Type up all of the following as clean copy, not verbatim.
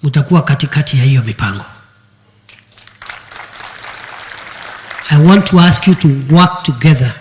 mtakuwa katikati ya hiyo mipango. I want to ask you to work together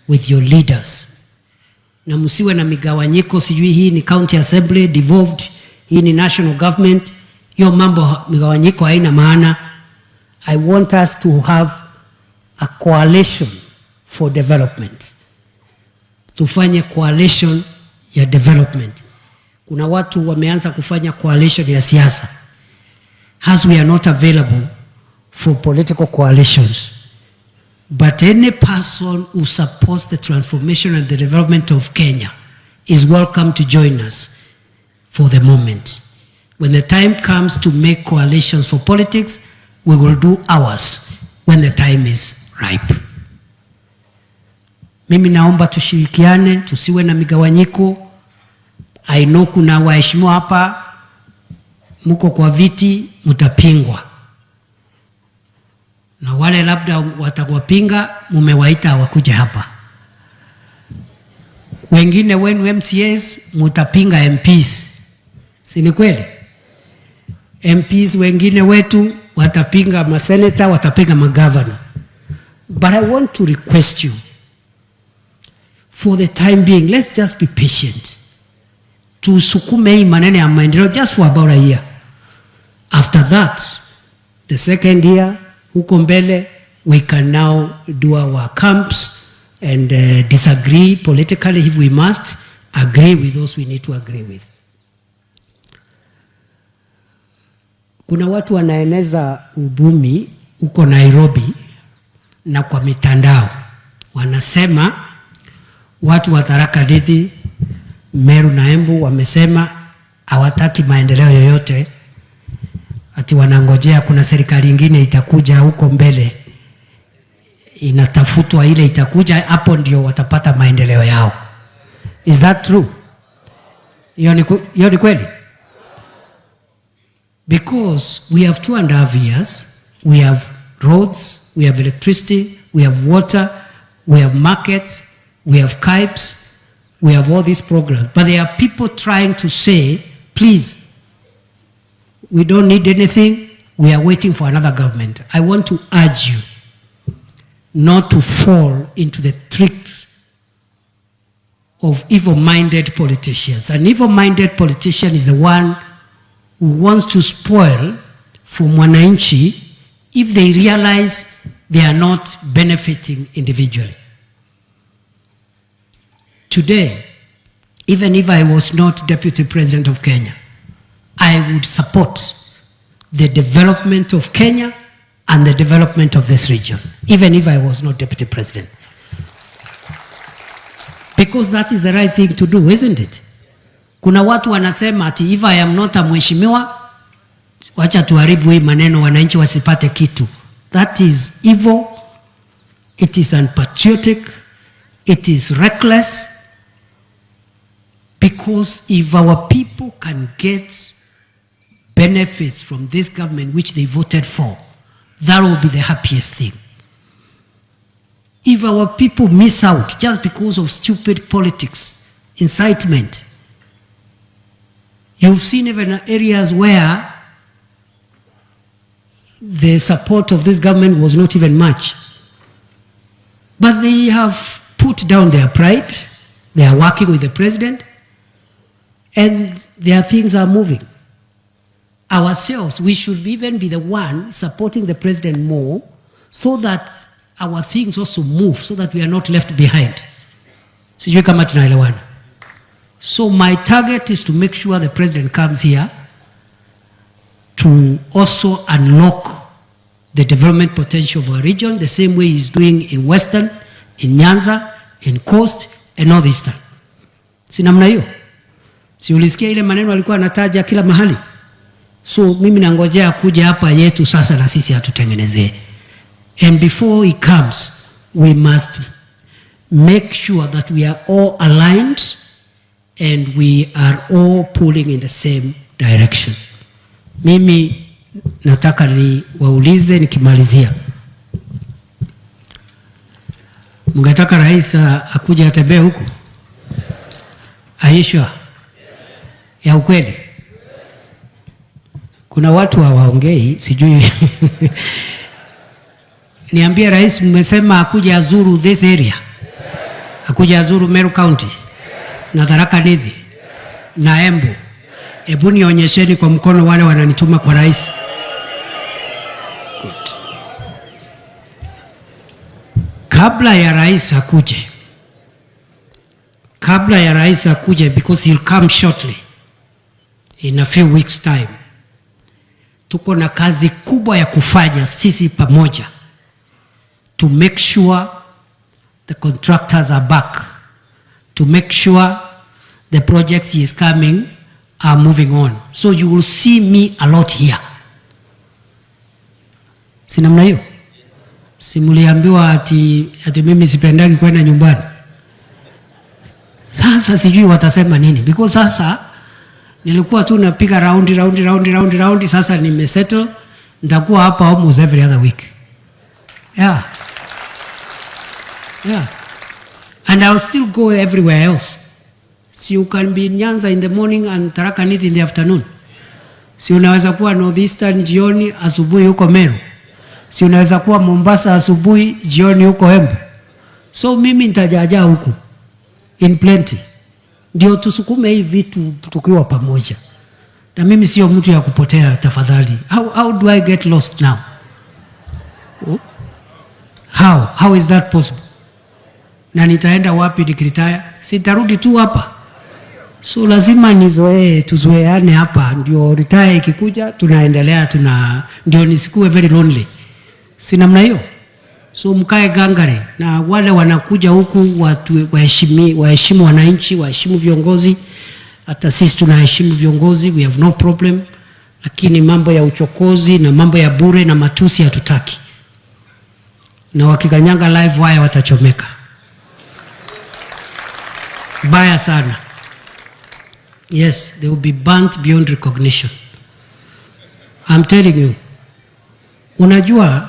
with your leaders. Na msiwe na migawanyiko, sijui hii ni county assembly devolved, hii ni national government. Hiyo mambo migawanyiko haina maana. I want us to have a coalition for development. Tufanye coalition ya development. Kuna watu wameanza kufanya coalition ya siasa. As we are not available for political coalitions. But any person who supports the transformation and the development of Kenya is welcome to join us for the moment. When the time comes to make coalitions for politics, we will do ours when the time is ripe. Mimi naomba tushirikiane, tusiwe na migawanyiko. I know kuna waheshimiwa hapa, mko kwa viti, mtapingwa. Na wale labda watakwapinga, mumewaita wakuja hapa. Wengine wenu MCAs, mutapinga MPs. Si ni kweli? MPs wengine wetu, watapinga maseneta, watapinga magavana. But I want to request you, for the time being, let's just be patient. Tusukume hii maneno ya maendeleo just for about a year. After that, the second year, huko mbele, we can now do our camps and disagree politically if we must, agree with those we need to agree with. Kuna watu wanaeneza uvumi huko Nairobi na kwa mitandao. Wanasema watu wa Tharaka Nithi, Meru na Embu wamesema hawataki maendeleo yoyote, ati wanangojea kuna serikali nyingine itakuja huko mbele, inatafutwa ile itakuja, hapo ndio watapata maendeleo yao. Is that true? Hiyo ni kweli? Because we have 2.5 years, we have roads, we have electricity, we have water, we have markets, we have KIPES, we have all these programs. But there are people trying to say, please, we don't need anything, we are waiting for another government. I want to urge you not to fall into the tricks of evil-minded politicians. An evil-minded politician is the one who wants to spoil for mwananchi if they realize they are not benefiting individually. Today, even if I was not Deputy President of Kenya, I would support the development of Kenya and the development of this region, even if I was not Deputy President. Because that is the right thing to do, isn't it? Kuna watu wanasema ati if I am not a mheshimiwa, wacha tuharibu hii maneno wananchi wasipate kitu. That is evil, it is unpatriotic, it is reckless, because if our people can get benefits from this government which they voted for, that will be the happiest thing. If our people miss out just because of stupid politics, incitement, you've seen even areas where the support of this government was not even much. But they have put down their pride, they are working with the president, and their things are moving. Ourselves, we should even be the one supporting the president more so that our things also move, so that we are not left behind. Sijui kama tunaelewana. So my target is to make sure the president comes here to also unlock the development potential of our region, the same way he's doing in Western, in Nyanza, in Coast, and Northeastern. Si namna hiyo? Si ulisikia ile maneno alikuwa anataja kila mahali? So mimi nangojea kuja hapa yetu sasa na sisi atutengenezee. And before he comes, we must make sure that we are all aligned and we are all pulling in the same direction. Mimi nataka ni waulize nikimalizia. Mungetaka rais akuja atembee huku? Are you sure? Ya ukweli? Kuna watu hawaongei, sijui niambie rais, mmesema akuja azuru this area, akuja azuru Meru County na Tharaka Nithi na Embu. Hebu nionyesheni kwa mkono wale wananituma kwa rais. Good. Kabla ya rais akuje, because he'll come shortly in a few weeks time, tuko na kazi kubwa ya kufanya sisi pamoja to make sure the contractors are back, to make sure the projects he is coming are moving on. So you will see me a lot here. Si namna hiyo? Simuliambiwa ati mimi sipendagi kwenda nyumbani. Sasa sijui watasema nini, because sasa nilikuwa tu napiga round, sasa nimesettle, nitakuwa hapa almost every other week. Yeah. And I'll still go everywhere else. Si you can be in Nyanza in the morning and Tharaka Nithi in the afternoon. Si unaweza kuwa Northeastern jioni, asubuhi huko Meru. Si unaweza kuwa Mombasa asubuhi, jioni huko Embu. So mimi nitajaja huku in plenty. Ndio tusukume hii vitu tukiwa pamoja. Na mimi sio mtu ya kupotea, tafadhali. How do I get lost now? How is that possible? Na nitaenda wapi nikiretire? Sitarudi tu hapa. So lazima tuzoeane hapa, ndio retire ikikuja tunaendelea, ndio nisikuwe very lonely. Si namna hiyo? So mkae gangare, na wale wanakuja huku watu waheshimu wananchi, waheshimu viongozi. Hata sisi tunaheshimu viongozi, we have no problem. Lakini mambo ya uchokozi na mambo ya bure na matusi hatutaki. Na wakikanyanga live wire watachomeka. Baya sana. Yes, they will be burnt beyond recognition. I'm telling you. Unajua,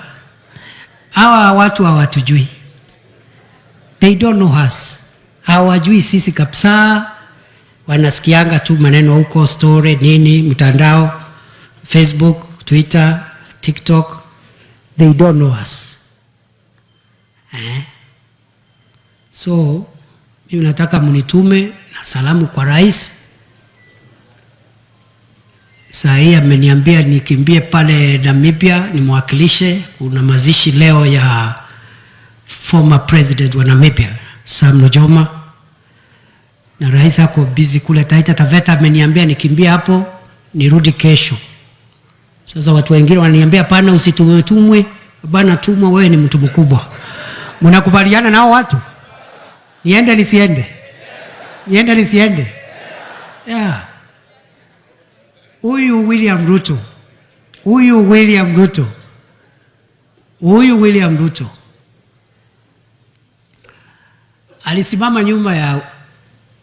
hawa watu hawatujui. They don't know us. Hawajui sisi kabisa. Wanasikianga tu maneno huko, story, nini, mtandao, Facebook, Twitter, TikTok. They don't know us. So, mimi nataka mnitume na salamu kwa rais. Saa hii ameniambia nikimbie pale Namibia nimwakilishe. Kuna mazishi leo ya former president wa Namibia, Sam Nujoma. Na rais ako busy kule Taita Taveta, ameniambia nikimbie hapo nirudi kesho. Sasa watu wengine wananiambia pana usitumwe. Bana tumwa, wewe ni mtu mkubwa. Mnakubaliana nao watu? Niende nisiende? Niende nisiende? Yeah. Huyu William Ruto alisimama nyuma ya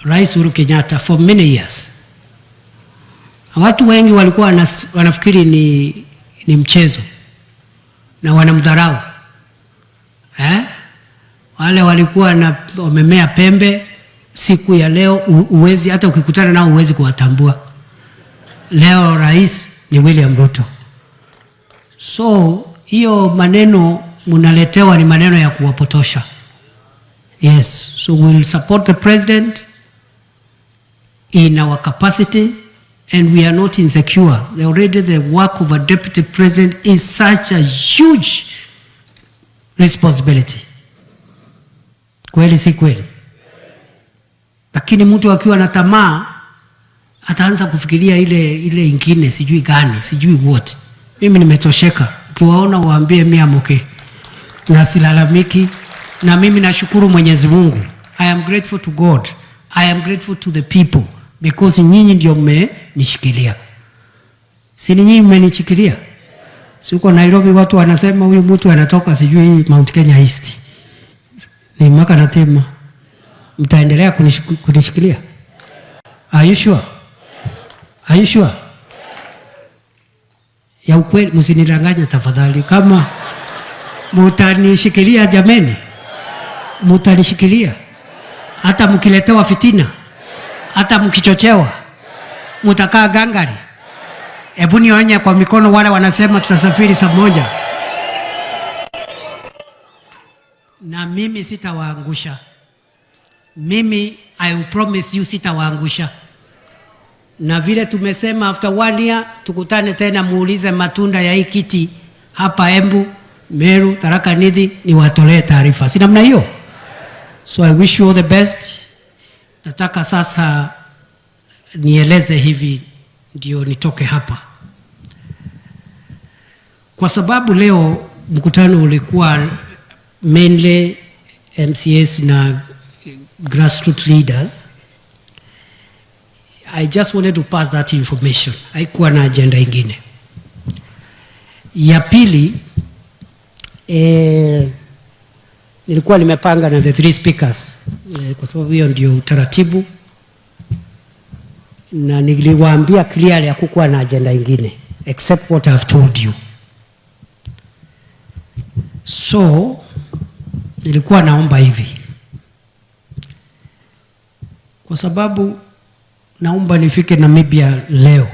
Rais Uhuru Kenyatta for many years. Watu wengi walikuwa wanafikiri ni mchezo na wanamdharau. Wale walikuwa wamemea pembe. Siku ya leo uwezi, hata ukikutana nao uwezi kuwatambua. Leo rais ni William Ruto. So hiyo maneno mnaletewa ni maneno ya kuwapotosha. Yes, so we'll support the president in our capacity, and we are not insecure. Already the work of a deputy president is such a huge responsibility. Kweli si kweli? Lakini mtu akiwa na tamaa ataanza kufikiria ile ingine, sijui gani, sijui what. Mimi nimetosheka. Ukiwaona waambie mimi am okay. Na silalamiki, na mimi nashukuru Mwenyezi Mungu. I am grateful to God. I am grateful to the people, because nyinyi ndio mmenishikilia. Si nyinyi mmenishikilia? Si uko Nairobi watu wanasema huyu mtu anatoka sijui Mount Kenya East. Ni maka na tema. Mtaendelea kunishikilia? Are you sure? Are you sure? Ya ukweli, msinidanganye tafadhali. Kama mtanishikilia jameni, mtanishikilia. Hata mkiletewa fitina, hata mkichochewa, mtakaa gangari. Hebu nionye kwa mikono wale wanasema tutasafiri saa moja. Na mimi sitawaangusha. Mimi I will promise you sitawaangusha. Na vile tumesema after 1 year tukutane tena, muulize matunda ya hii kiti hapa Embu, Meru, Tharaka Nithi, ni watolee taarifa. Si namna hiyo? So I wish you all the best. Nataka sasa nieleze hivi ndio nitoke hapa. Kwa sababu leo mkutano ulikuwa mainly MCAs na grassroots leaders, I just wanted to pass that information. Haikuwa na agenda ingine. Ya pili, nilikuwa nimepanga na the 3 speakers kwa sababu hiyo ndio utaratibu, na niliwaambia clearly hakukuwa na agenda ingine except what I've told you. So nilikuwa naomba hivi, kwa sababu naomba nifike Namibia leo.